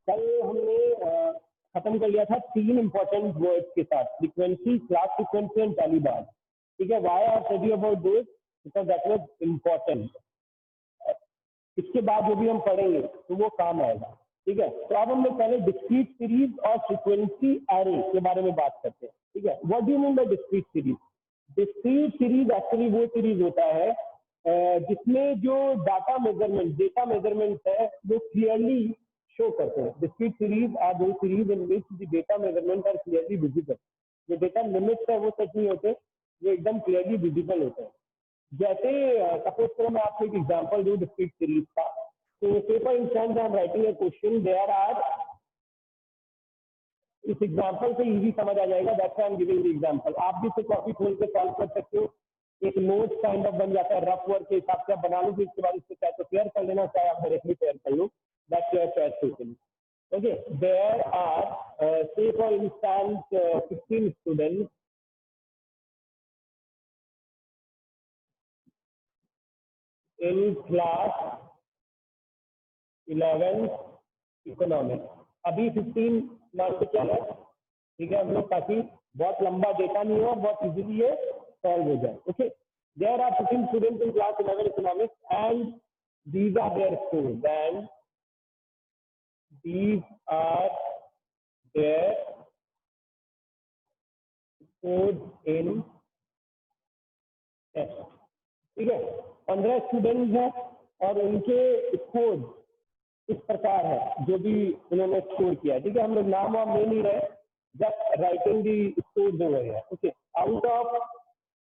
कल हमने खत्म कर लिया था 3 इंपॉर्टेंट वर्ड्स के साथ, frequency, class frequency and tally bar. ठीक है, why I tell you about this, because that was important. इसके बाद जो भी हम पढ़ेंगे तो वो काम आएगा। ठीक है, तो अब हम लोग पहले डिस्क्रीट सीरीज और फ्रीक्वेंसी एरे के बारे में बात करते हैं। ठीक है, what do you mean by discrete series? Discrete series actually वो सीरीज होता है जिसमें जो डेटा मेजरमेंट है वो क्लियरली शो करते हैं। डिस्क्रीट सीरीज आर दो series in which the data measurement are clearly visible. जो डेटा लिमिट्स है वो सच नहीं होते, वो एकदम क्लियरली विजिबल होते हैं। जैसे सपोज करो मैं आपको एक एग्जांपल दूं डिस्क्रीट सीरीज का, तो say for instance I am writing a question, there are, इस एग्जांपल से इजी समझ आ जाएगा, that's why I am giving the example. आप भी इसे कॉपी खोल के सॉल्व कर सकते हो, एक नोट काइंड ऑफ बन जाता है, रफ वर्क के हिसाब से आप बना लो, इसके बाद इसको चाहे तो शेयर कर लेना, चाहे आप डायरेक्टली शेयर कर लो, that's your choice totally. Okay, there are say for instance 15 students in class 11th economics. अभी 15 मान के चल है, ठीक है, हम लोग ताकि बहुत लंबा डेटा नहीं हो, बहुत इजीली ये सॉल्व हो जाए। Okay, there are 15 students in class 11 economics and these are their scores, and these are their scores in test। ठीक है, 15 स्टूडेंट्स हैं और उनके स्कोर इस प्रकार है, जो भी उन्होंने स्कोर किया। ठीक है, हम लोग नाम वाम ले नहीं रहे, जस्ट राइटिंग दी स्कोर जो है। ओके, आउट ऑफ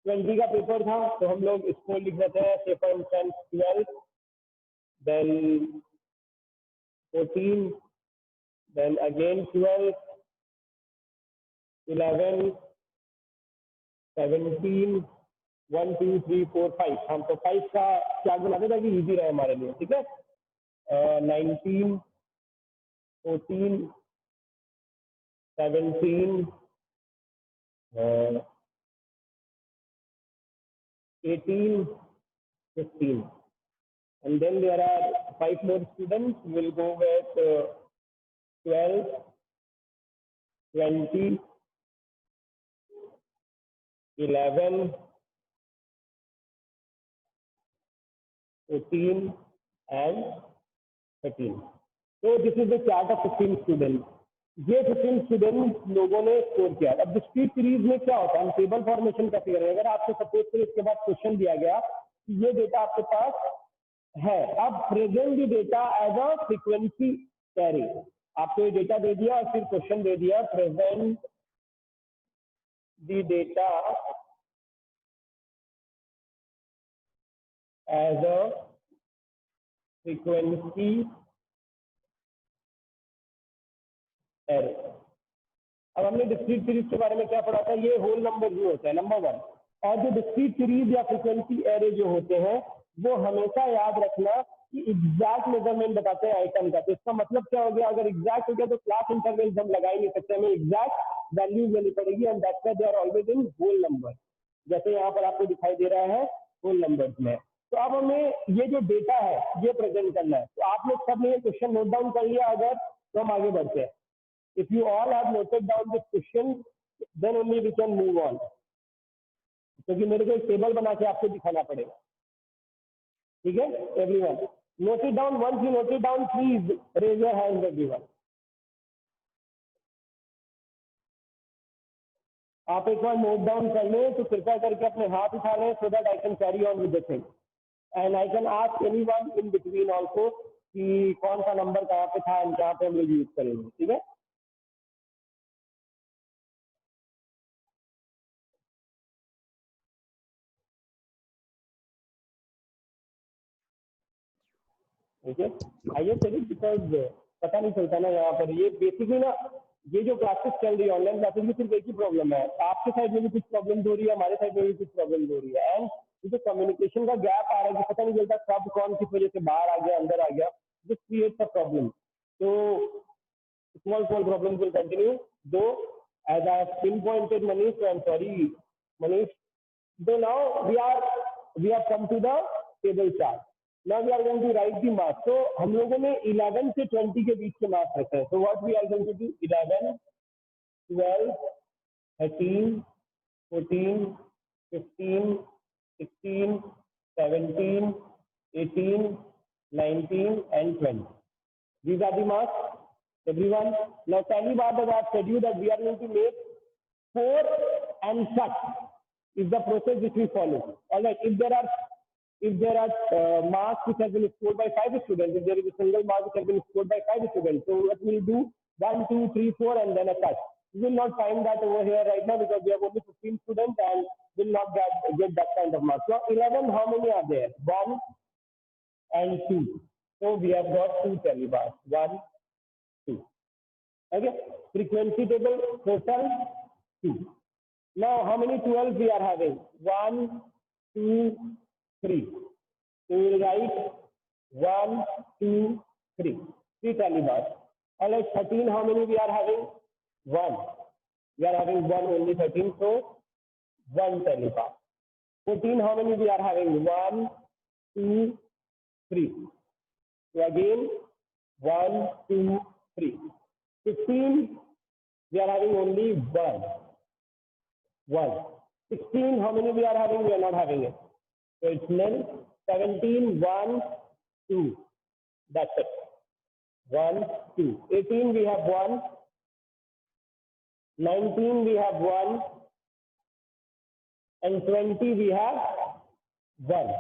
20 का पेपर था तो हम लोग स्कोर लिख देते हैं, से for instance 12, then 14, then again 12, 11, 17, 1 2 3 4 5। हम तो 5 का क्या बनाते ताकि इजी रहे हमारे लिए। ठीक है, 19, 14, 17, 18, 15, and then there are 5 more students. We'll go with 12, 20, 11, 14 and 13. So this is the chart of 15 students. ये 15 स्टूडेंट लोगों ने स्कोर किया। अब डिस्क्रीट सीरीज में क्या होता है, हम टेबल फॉर्मेशन कैसे करेंगे? अगर आपको सपोज करें इसके बाद क्वेश्चन दिया गया कि ये डेटा आपके पास है, अब present the data as a frequency array. आपको ये डेटा दे दिया और फिर क्वेश्चन दे दिया, present the data as a frequency array. अब हमने डिस्क्रीट सीरीज के बारे में क्या पढ़ा था? ये होल नंबर जो होता है, नंबर 1। और जो डिस्क्रीट सीरीज या फ्रीक्वेंसी एरे जो होते हैं वो हमेशा याद रखना कि एग्जैक्ट मेजरमेंट बताते हैं आइटम का। तो इसका मतलब क्या हो गया? अगर एग्जैक्ट हो गया तो क्लास इंटरवल हम लगा ही नहीं सकते, हमें एग्जैक्ट वैल्यूज लेनी पड़ेगी, and that's why they are always in whole number, जैसे यहाँ पर आपको दिखाई दे रहा है होल नंबर्स में। तो अब हमें ये जो डेटा है ये प्रेजेंट करना है। तो आप लोग सब ने ये क्वेश्चन नोट डाउन कर लिया अगर, तो हम आगे बढ़ते हैं। If you all have noted down this question, then only we can move on. क्योंकि मेरे को एक टेबल बना के आपको दिखाना पड़ेगा। ठीक है, everyone note it down. Once you note it down, please raise your hands, everyone. आप एक बार नोट डाउन कर लें तो कृपया करके अपने हाथ उठा लें, so that I can carry on with the thing, and I can ask anyone in between also कि कौन सा नंबर कहाँ पे था और कहाँ पे हम लोग यूज करेंगे। ठीक है, ठीक है, आइए चलिए, बिकॉज पता नहीं चलता ना यहाँ पर। ये बेसिकली ना, ये जो क्लासेस चल रही है ऑनलाइन क्लासेस में, सिर्फ एक ही प्रॉब्लम है, आपके साइड में भी कुछ प्रॉब्लम हो रही है, हमारे साइड में भी कुछ प्रॉब्लम हो रही है, एंड जो कम्युनिकेशन का गैप आ रहा है कि पता नहीं चलता कब कौन किस वजह से बाहर आ गया अंदर आ गया, दिस क्रिएट्स अ प्रॉब्लम। तो स्मॉल प्रॉब्लम विल कंटिन्यू, दो as I have pinpointed Manish, so I'm sorry Manish. So now we have come to the table chart. Now we are going to write the marks. So हम लोगों ने 11 से 20 के बीच के marks रखे हैं. So what we are going to do? 11, 12, 13, 14, 15, 16, 17, 18, 19, and 20. These are the marks, everyone. Now, पहली बात as I have said you that we are going to make 4 and cut is the process which we follow. All right. If there are marks which have been scored by 5 students, if there is a single mark which has been scored by 5 students, so what we'll do 1, 2, 3, 4, and then a cut. You will not find that over here right now because we have only 15 students and will not get that kind of marks. So 11, how many are there? 1 and 2. So we have got 2 tally bars. 1, 2. Okay. Frequency table total 2. Now how many 12 we are having? 1, 2, 3. So we will write 1, 2, 3. 3 tally bars. All right. 13. How many we are having? 1. We are having 1 only 13. So 1 tally bar. 14. How many we are having? 1, 2, 3. So again 1, 2, 3. 15. We are having only 1. 1. 16. How many we are having? We are not having it. So it's nil. 17. 1, 2. That's it. 1, 2. 18. We have 1. 19 we have 1, and 20 we have 1.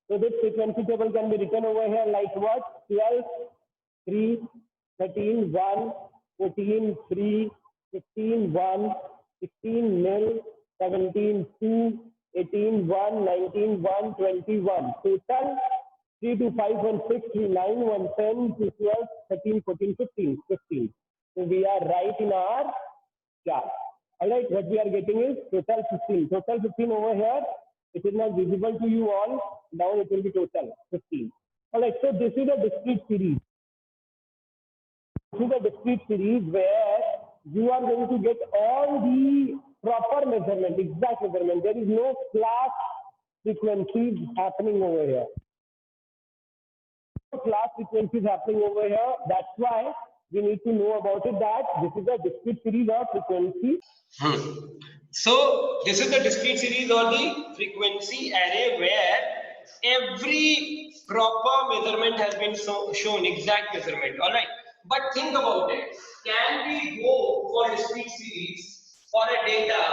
So this frequency table can be written over here like what? 12, 3, 13, 1, 14, 3, 15, 1, 16, nil, 17, 2, 18, 1, 19, 1, 21. Total 3 to 5, 1, 6, 3, 9, 1, 10, 2, 12, 13, 14, 15, 15. So we are right in our chart. All right, what we are getting is total 15. Total 15 over here. It is not visible to you all. Now it will be total 15. All right, so this is a discrete series. This is a discrete series where you are going to get all the proper measurement, exact measurement. There is no class frequencies happening over here. No class frequencies happening over here. That's why we need to know about it, that this is a discrete series of frequency. So this is the discrete series or the frequency array where every proper measurement has been shown, exact measurement. All right, but think about it. Can we go for discrete series for a data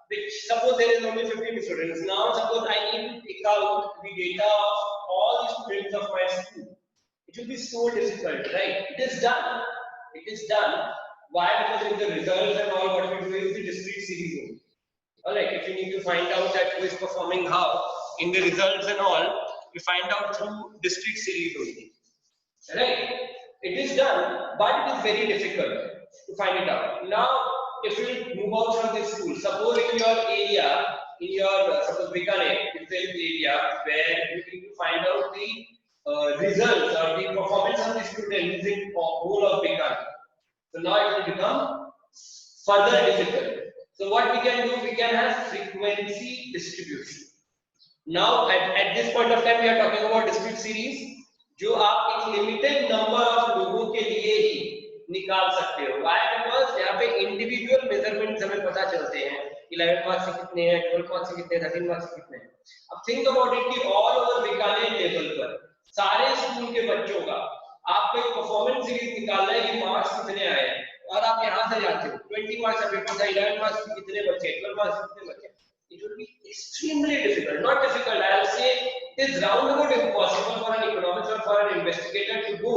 which, suppose there is only 15 students. Now suppose I need to pick out the data of all the students of my school. It will be so difficult, right? It is done. It is done. Why? Because in the results and all, what we do is the discrete series only. Alright, if you need to find out that who is performing how in the results and all, you find out through discrete series only. Right? It is done, but it is very difficult to find it out. Now, if you move out from this school, suppose in your area, in your suppose Bikaner, if there is an area where you need to find out the results or the performance of the students in whole of Bikaner. So now it will become further difficult. So what we can do, we can have frequency distribution. Now at this point of time we are talking about discrete series, जो आप एक limited number of लोगों के लिए ही निकाल सकते हो. Why? Because यहाँ पे इंडिविजुअल मेजरमेंट्स हमें पता चलते हैं. 11 मार्क्स से कितने हैं, 12 मार्क्स से कितने हैं, 13 मार्क्स से कितने हैं. अब थिंक अबाउट इट कि ऑल ओवर बीकानेर लेवल पर सारे स्कूल के बच्चों का आपको एक परफॉर्मेंस सीरीज निकालना है कि मार्क्स कितने आए हैं, और आप यहाँ से जाते हो 20 मार्क्स का पेपर था, 11 मार्क्स के कितने बचे, 12 मार्क्स के कितने बचे. It will be extremely difficult, not difficult, I will say it is roundabout impossible for an economist or for an investigator to go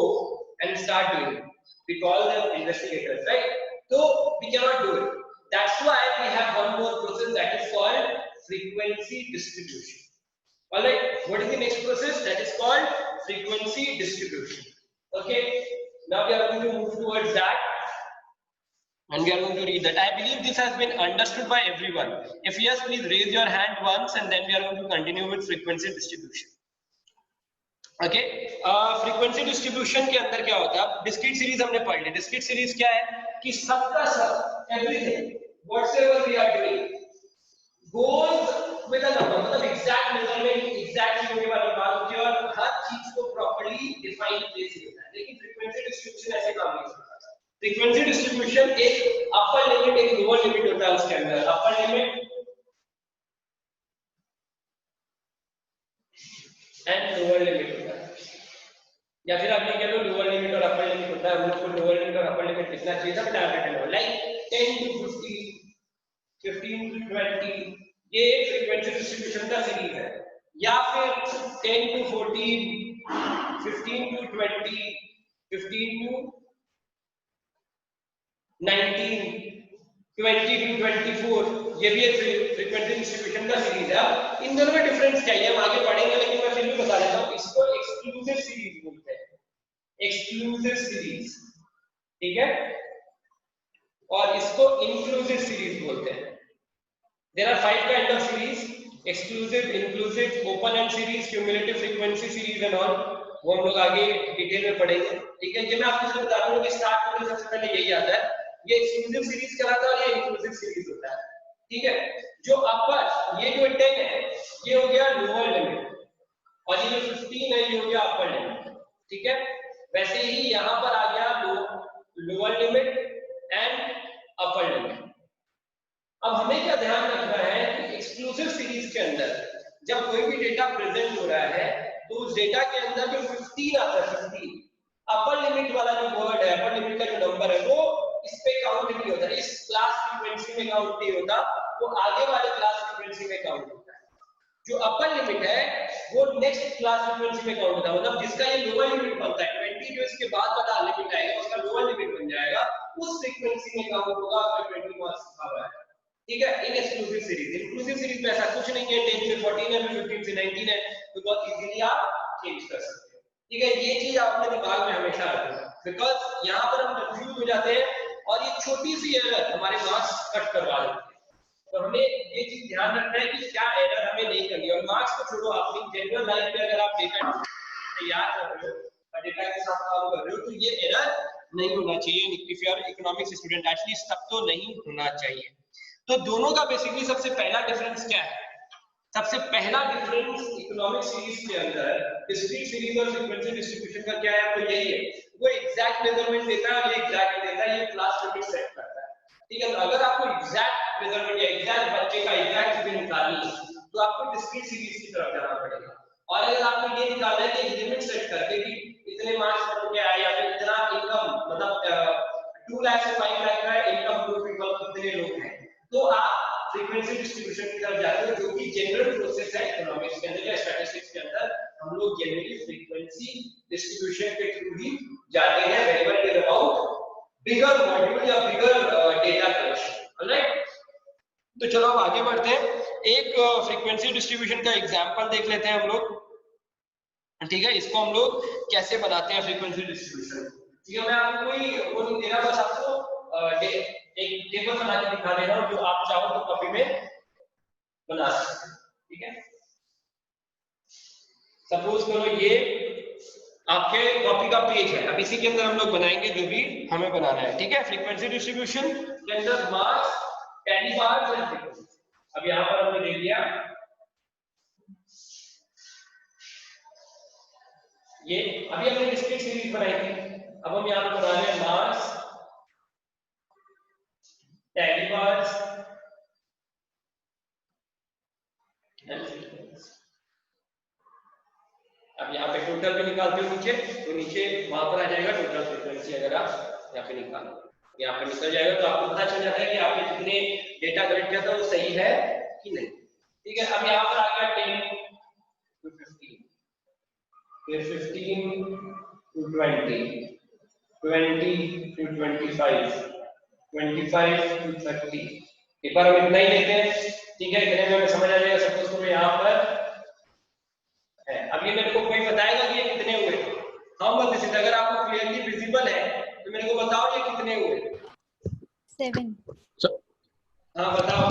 and start doing it. We call them investigators, right? So we cannot do it. That's why we have one more process that is called frequency distribution. Alright, what is the next process? That is called frequency distribution. Okay, now we are going to move towards that. And we are going to read that. I believe this has been understood by everyone. If yes, please raise your hand once, and then we are going to continue with frequency distribution. Okay, frequency distribution के अंदर क्या होता है? Discrete series हमने पढ़ ली. Discrete series क्या है? कि सबका सब, everything, whatever we are doing, goes with a number, मतलब एग्जैक्ट मेजरमेंट, एग्जैक्ट चीजों के बारे में बात होती है और हर चीज को प्रॉपर्ली डिफाइन कैसे होता है। लेकिन फ्रीक्वेंसी डिस्ट्रीब्यूशन ऐसे काम नहीं करता। फ्रीक्वेंसी डिस्ट्रीब्यूशन एक अपर लिमिट एक लोअर लिमिट होता है, उसके अंदर upper limit and lower limit होता है, या फिर आप ये कह लो लोअर लिमिट और अपर लिमिट होता है। हम लोग को लोअर लिमिट और अपर लिमिट कितना चाहिए था, बता रहे थे लाइक 10 to 15, 15 to 20, ये फ्रीक्वेंसी डिस्ट्रीब्यूशन का सीरीज है। या फिर 10 to 14, 15 to 20, 15 to 19, 20 to 24, ये भी एक फ्रीक्वेंसी डिस्ट्रीब्यूशन का सीरीज है। इन दोनों में डिफरेंस क्या है हम आगे पढ़ेंगे, लेकिन मैं फिर भी बता देता हूँ। इसको एक्सक्लूसिव सीरीज बोलते हैं, एक्सक्लूसिव सीरीज, ठीक है, और इसको इंक्लूसिव सीरीज बोलते हैं। There are 5 kind of series: exclusive, inclusive, open end series, cumulative frequency series and all। वो हम लोग आगे डिटेल में पढ़ेंगे, ठीक है। ये मैं आपको सिर्फ बता दूं कि स्टार्ट में सबसे पहले यही आता है, ये एक्सक्लूसिव सीरीज कहलाता है और ये इंक्लूसिव सीरीज होता है, ठीक है। जो अपर ये जो 10 है ये हो गया लोअर लिमिट और ये जो 15 है ये हो गया अपर लिमिट, ठीक है। वैसे ही यहाँ पर आ गया lower limit and upper limit. अब हमें क्या ध्यान रखना है कि एक्सक्लूसिव सीरीज के अंदर जब कोई भी डेटा प्रेजेंट हो रहा है तो उस डेटा के अंदर जो 15 आता है, 15 अपर लिमिट वाला जो वर्ड है, अपर लिमिट का जो नंबर है वो इस पे काउंट नहीं होता, इस क्लास फ्रीक्वेंसी में काउंट नहीं होता, वो आगे वाले क्लास फ्रीक्वेंसी में काउंट होता है। जो अपर लिमिट है वो नेक्स्ट क्लास फ्रीक्वेंसी में काउंट होता है, मतलब जिसका ये लोअर लिमिट बनता है 20, जो इसके बाद वाला लिमिट आएगा उसका लोअर लिमिट बन जाएगा, उस फ्रीक्वेंसी में काउंट होगा अगर 20 मार्क्स लिखा हुआ है, ठीक है। इन एक्सक्लूसिव सीरीज, इंक्लूसिव सीरीज में ऐसा कुछ नहीं है, 10 से 14 है, 15 से 19 है, तो बहुत इजीली आप चेंज कर सकते हो, ठीक है। ये चीज आपने दिमाग में हमेशा रखना, बिकॉज यहाँ पर हम कंफ्यूज हो जाते हैं और ये छोटी सी एरर हमारे मार्क्स कट करवा देती है। तो हमें ये चीज ध्यान रखना है कि क्या एरर हमें नहीं करनी है। और मार्क्स को छोड़ो, अपनी जनरल लाइफ में अगर आप डेटा तैयार कर रहे हो और डेटा के साथ काम कर रहे हो तो ये एरर नहीं होना चाहिए। If you are economics student at least तब तो नहीं होना चाहिए। तो दोनों का बेसिकली सबसे पहला डिफरेंस क्या है? सबसे पहला डिफरेंस इकोनॉमिक सीरीज के अंदर डिस्क्रीट सीरीज और फ्रीक्वेंसी डिस्ट्रीब्यूशन का क्या है, तो यही है, वो एग्जैक्ट मेजरमेंट देता है और ये एग्जैक्ट देता है, ये क्लास लिमिट सेट करता है, ठीक है। तो अगर आपको एग्जैक्ट मेजरमेंट या एग्जैक्ट बच्चे का एग्जैक्ट चीजें निकालनी है तो आपको डिस्क्रीट सीरीज की तरफ जाना पड़ेगा। और अगर आपको ये निकालना है कि लिमिट सेट करके कि इतने मार्क्स बन के आए या फिर इतना इनकम, मतलब 2 लाख से 5 लाख का इनकम ग्रुप पीपल कितने लोग हैं, तो आप फ्रीक्वेंसी डिस्ट्रीब्यूशन की तरफ जाते हो, जो कि जनरल प्रोसेस है इकोनॉमिक्स के अंदर या स्टैटिस्टिक्स के अंदर। हम लोग जनरली फ्रीक्वेंसी डिस्ट्रीब्यूशन के थ्रू ही जाते हैं whenever it is about bigger module या बिगर डेटा कलेक्शन, ऑलराइट। तो चलो अब आगे बढ़ते हैं, एक फ्रीक्वेंसी डिस्ट्रीब्यूशन का एग्जांपल देख लेते हैं हम लोग, ठीक है। इसको हम लोग कैसे बनाते हैं फ्रीक्वेंसी डिस्ट्रीब्यूशन, ठीक है। मैं आपको कोई वो नहीं दे रहा, बस आपको एक टेबल बना के दिखा दे रहा हूं, जो आप चाहो तो कॉपी में बना सकते हैं, ठीक है। सपोज करो ये आपके कॉपी का पेज है, अब इसी के अंदर हम लोग बनाएंगे जो भी हमें बनाना है, ठीक है। फ्रीक्वेंसी डिस्ट्रीब्यूशन के अंदर मास, टेली बार्स एंड फ्रीक्वेंसी। अब यहां पर हमने दे दिया ये, अभी हमने डिस्क्रीट सीरीज बनाई थी, अब हम यहां पर बना रहे हैं मास, टेली बार्स एंड फ्रीक्वेंसी। अब यहाँ पे टोटल भी निकालते हो नीचे, तो नीचे वहां पर आ जाएगा टोटल फ्रीक्वेंसी। अगर आप यहाँ पे निकालो, यहाँ पे निकल जाएगा, तो आपको पता चल जाता है कि आपने जितने डेटा कलेक्ट किया था वो सही है कि नहीं, ठीक है। अब यहाँ पर आ गया 10 to 15, फिर 15 to 20, 20 to 25, 25 to 30। एक बार हम इतना ही लेते हैं, ठीक है, इतने में समझ आ जाएगा। सपोज करो यहाँ पर है, अब ये मेरे को कोई बताएगा कि ये कितने हुए, हाउ मच दिस इज, अगर आपको क्लियरली विजिबल है तो मेरे को बताओ ये कितने हुए। 7। हाँ बताओ।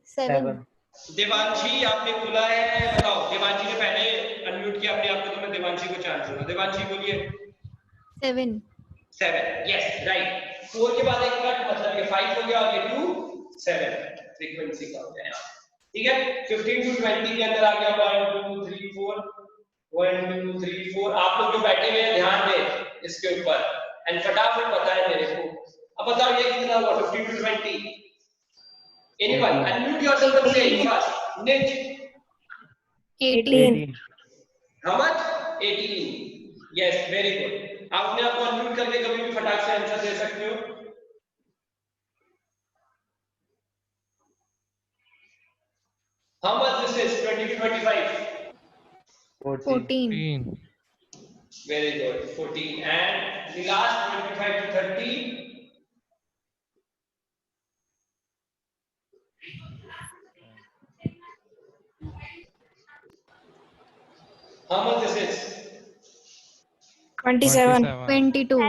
7। देवांशी आपने बोला है, बताओ। देवांशी ने पहले अनम्यूट किया अपने आप को, तो मैं देवांशी को चांस दूंगा। देवांशी बोलिए। 7। 7, यस राइट। 4 के बाद एक कट, मतलब ये 5 हो गया और ये 2 7 फ्रीक्वेंसी का हो गया, ठीक है, 15 to 20 के अंदर आ गया 1 2 3 4, 1 2 3 4। आप लोग जो बैठे हुए हैं ध्यान दें इसके ऊपर एंड फटाफट बताएं मेरे को। अब बताओ ये कितना हुआ 15 to 20? Anyone? Unmute yourself and say fast. Nick. 18. How much? 18. Yes, very good. आप अपने आप को अनम्यूट करके कभी भी फटाक से आंसर दे सकते हो। How much this is? 20 to 25? 14. Very good. 14. And the last 25 to 30? How much this is? 27. 22.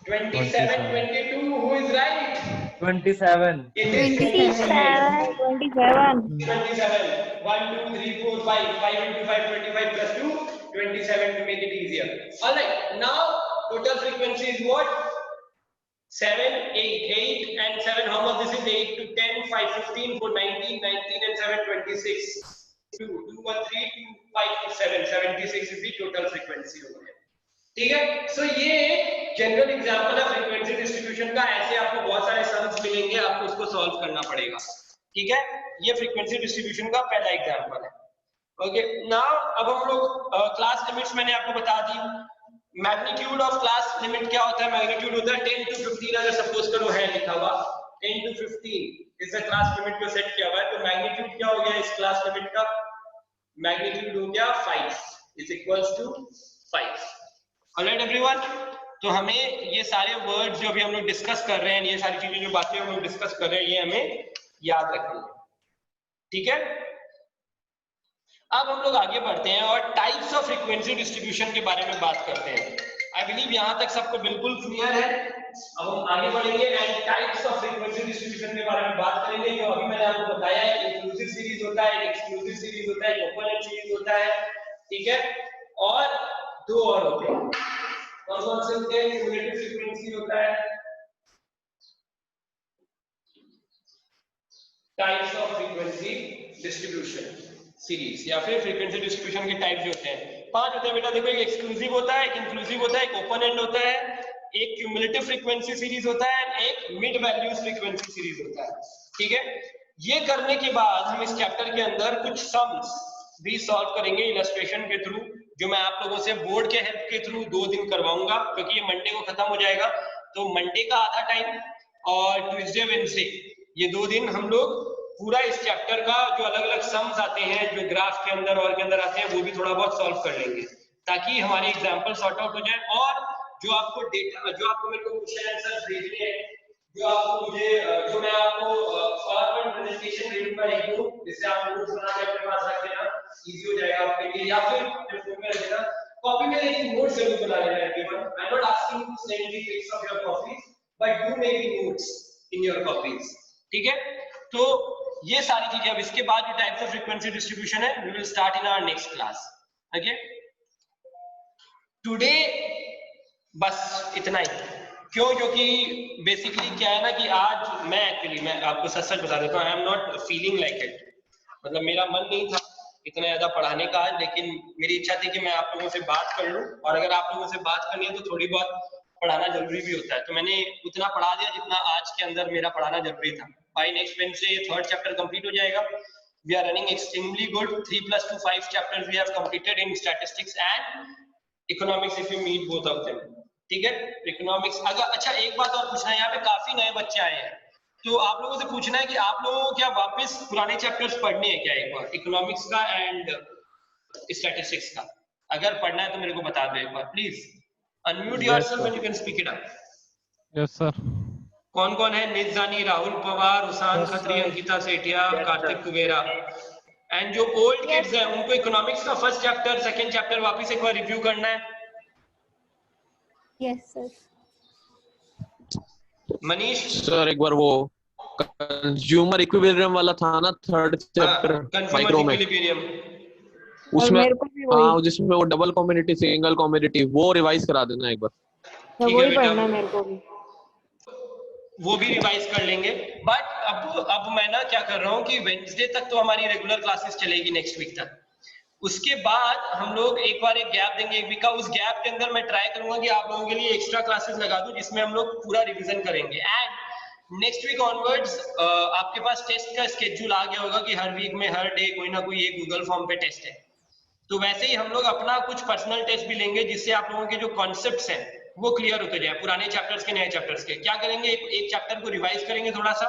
27, 22. Who is right? 27. It is 27. 27. 27. 1 2 3 4 5. 5 into 5 25 plus 2 27 to make it easier. All right. Now total frequency is what? 7 8 8 and 7. How much this is? 8 to 10 5 15 4 19 19 and 7 26. 2 2 1 3 2 5 to 7 76 is the total frequency over here. ठीक है, सो ये general example है frequency distribution का। ऐसे आपको बहुत सारे sums मिलेंगे, आपको उसको सॉल्व करना पड़ेगा। ठीक है, ये फ्रीक्वेंसी डिस्ट्रीब्यूशन का पहला एग्जांपल है। ओके, नाउ अब हम लोग क्लास लिमिट्स मैंने आपको बता दी। मैग्नीट्यूड ऑफ क्लास लिमिट क्या होता है? मैग्नीट्यूड होता है 10 to 15। अगर सपोज करो है लिखा हुआ 10 to 15 is the class limit जो सेट किया हुआ है, तो मैग्नीट्यूड क्या हो गया इस क्लास लिमिट का? मैग्नीट्यूड हो गया 5 is equals to 5। Alright everyone, तो हमें ये सारे वर्ड्स जो अभी हम लोग डिस्कस कर रहे हैं, ये सारी चीजें जो बातें हम लोग डिस्कस कर रहे हैं, ये हमें याद रखनी है। ठीक है, अब हम लोग आगे बढ़ते हैं और टाइप्स ऑफ फ्रीक्वेंसी डिस्ट्रीब्यूशन के बारे में बात करते हैं। आई बिलीव यहां तक सबको बिल्कुल क्लियर है। अब हम आगे बढ़ेंगे and types of frequency distribution के बारे में बात करेंगे। जो अभी मैंने आपको बताया है, इंक्लूसिव सीरीज होता है, एक्सक्लूसिव सीरीज होता है, ओपन एंड सीरीज होता है। ठीक है, और दो और होते हैं, कौन कौन से होते हैं? क्यूमुलेटिव फ्रीक्वेंसी होता है, types of frequency distribution series, या फिर फ्रीक्वेंसी डिस्ट्रीब्यूशन के टाइप जो होते हैं 5 होते हैं बेटा। देखो, एक एक्सक्लूसिव होता है, एक इंक्लूसिव होता है, एक ओपन एंड होता है, एक क्यूमुलेटिव फ्रीक्वेंसी सीरीज होता है, एक मिड वैल्यूज फ्रीक्वेंसी सीरीज होता है। ठीक है, ये करने के बाद हम इस चैप्टर के अंदर कुछ सम्स भी सॉल्व करेंगे इलस्ट्रेशन के थ्रू, जो मैं आप लोगों से बोर्ड के हेल्प के थ्रू 2 दिन करवाऊंगा, क्योंकि ये मंडे को खत्म हो जाएगा। तो मंडे का आधा टाइम और ट्यूसडे वेडनेसडे, ये 2 दिन हम लोग पूरा इस चैप्टर का जो अलग अलग सम्स आते हैं, जो ग्राफ के अंदर और के अंदर आते हैं, वो भी थोड़ा बहुत सॉल्व कर लेंगे, ताकि हमारे एग्जाम्पल सॉर्ट आउट हो जाए। और जो आपको डेटा, जो आपको मेरे को क्वेश्चन आंसर भेजने हैं, जो आपको मुझे, जो मैं आपको पावरपॉइंट प्रेजेंटेशन दे दूंगा एक दो, जिससे आप नोट्स बना के अपने पास रख लेना, इजी हो जाएगा आपके लिए। या फिर फोन में रख लेना, कॉपी में लेकिन नोट जरूर बना लेना everyone. I am not asking to send the pics of your copies, but do make the notes in your copies. ठीक है, तो ये सारी चीजें। अब इसके बाद जो टाइप्स ऑफ फ्रीक्वेंसी डिस्ट्रीब्यूशन है, we will start in our next class. Okay, today बस इतना ही। क्यों? क्योंकि बेसिकली क्या है ना कि आज मैं आपको सच सच बता देता हूँ, आई am not feeling like it. मतलब मेरा मन नहीं था इतना ज्यादा पढ़ाने का आज, लेकिन मेरी इच्छा थी कि मैं आप लोगों से बात कर लूं, और अगर आप लोगों से बात करनी है तो थोड़ी बहुत पढ़ाना जरूरी भी होता है। तो मैंने उतना पढ़ा दिया जितना आज के अंदर मेरा पढ़ाना जरूरी था। By next Wednesday 3rd chapter complete हो जाएगा। We are running extremely good. 3 + 2 5 chapters we have completed in statistics and economics, if you meet both of them. ठीक है, इकोनॉमिक्स। अगर अच्छा एक बात और पूछना है, यहाँ पे काफी नए बच्चे आए हैं, तो आप लोगों से पूछना है कि आप लोगों को क्या वापस पुराने चैप्टर्स पढ़ने हैं क्या एक बार, इकोनॉमिक्स का एंड स्टैटिस्टिक्स का? अगर पढ़ना है तो मेरे को बता दो एक बार please. Unmute yourself and you can speak it up. Yes sir. कौन कौन है? निज जानी, राहुल पवार, उसान खत्री, अंकिता सेठिया, कार्तिक कुबेरा। एंड जो ओल्ड किड्स हैं उनको इकोनॉमिक्स का 1st चैप्टर 2nd चैप्टर वापस एक बार रिव्यू करना है। Yes, sir. मनीष सर एक बार वो कंज्यूमर इक्विलिब्रियम वाला था ना 3rd चैप्टर माइक्रो में, उसमें हाँ जिसमें वो डबल कम्युनिटी सिंगल कम्युनिटी, वो रिवाइज करा देना एक बार। ठीक है बेटा, मेरे को भी वो भी रिवाइज कर लेंगे। बट अब मैं ना क्या कर रहा हूँ कि वेडनेसडे तक तो हमारी रेगुलर क्लासेस चलेगी नेक्स्ट वीक तक। उसके बाद हम लोग एक बार एक गैप देंगे, एक वीक का। उस गैप के अंदर मैं ट्राई करूंगा कि आप लोगों के लिए एक्स्ट्रा क्लासेस लगा दूं जिसमें हम लोग पूरा रिवीजन करेंगे। एंड नेक्स्ट वीक ऑनवर्ड्स आपके पास टेस्ट का स्केड्यूल आ गया होगा कि हर वीक में हर डे कोई ना कोई एक गूगल फॉर्म पे टेस्ट है। तो वैसे ही हम लोग अपना कुछ पर्सनल टेस्ट भी लेंगे जिससे आप लोगों के जो कॉन्सेप्ट्स हैं वो क्लियर होते जाए, पुराने चैप्टर्स के नए चैप्टर्स के। क्या करेंगे, एक चैप्टर को रिवाइज करेंगे थोड़ा सा,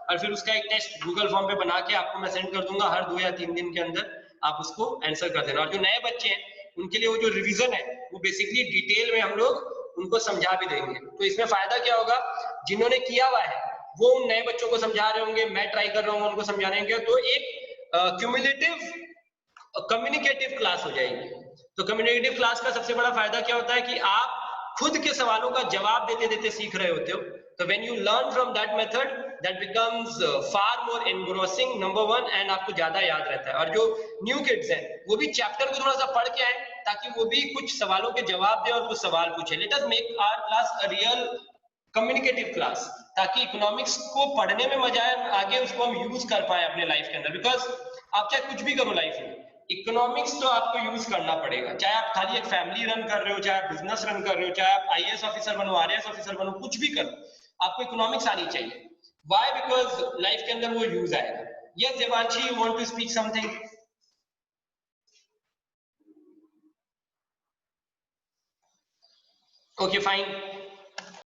और फिर उसका एक टेस्ट गूगल फॉर्म पे बना के आपको मैं सेंड कर दूंगा। हर 2 या 3 दिन के अंदर आप उसको आंसर कर देना। और जो नए बच्चे हैं उनके लिए वो जो रिवीजन है वो बेसिकली डिटेल में हम लोग उनको समझा भी देंगे। तो इसमें फायदा क्या होगा, जिन्होंने किया हुआ है वो उन नए बच्चों को समझा रहे होंगे, मैं ट्राई कर रहा हूँ उनको समझाने के। तो एक क्यूमुलेटिव कम्युनिकेटिव क्लास हो जाएगी। तो कम्युनिकेटिव क्लास का सबसे बड़ा फायदा क्या होता है कि आप खुद के सवालों का जवाब देते देते सीख रहे होते हो। तो when you learn from that method that becomes far more engrossing, number 1, and आपको ज्यादा याद रहता है। और जो न्यू किड्स हैं वो भी चैप्टर को थोड़ा सा पढ़ के आए ताकि वो भी कुछ सवालों के जवाब दें और कुछ सवाल पूछे। Let us make our class a real communicative class, ताकि इकोनॉमिक्स को पढ़ने में मजा आए, आगे उसको हम यूज कर पाए अपने लाइफ के अंदर। बिकॉज आप चाहे कुछ भी करो लाइफ में, इकोनॉमिक्स तो आपको यूज करना पड़ेगा। चाहे आप खाली एक फैमिली रन कर रहे हो, चाहे आप बिजनेस रन कर रहे हो, चाहे आप आईएएस ऑफिसर बनो, आरएएस ऑफिसर बनो, कुछ भी करो, आपको इकोनॉमिक्स आनी चाहिए। व्हाई? बिकॉज लाइफ के अंदर वो यूज आएगा। Yes Devanshi, you want to speak something? Okay, fine.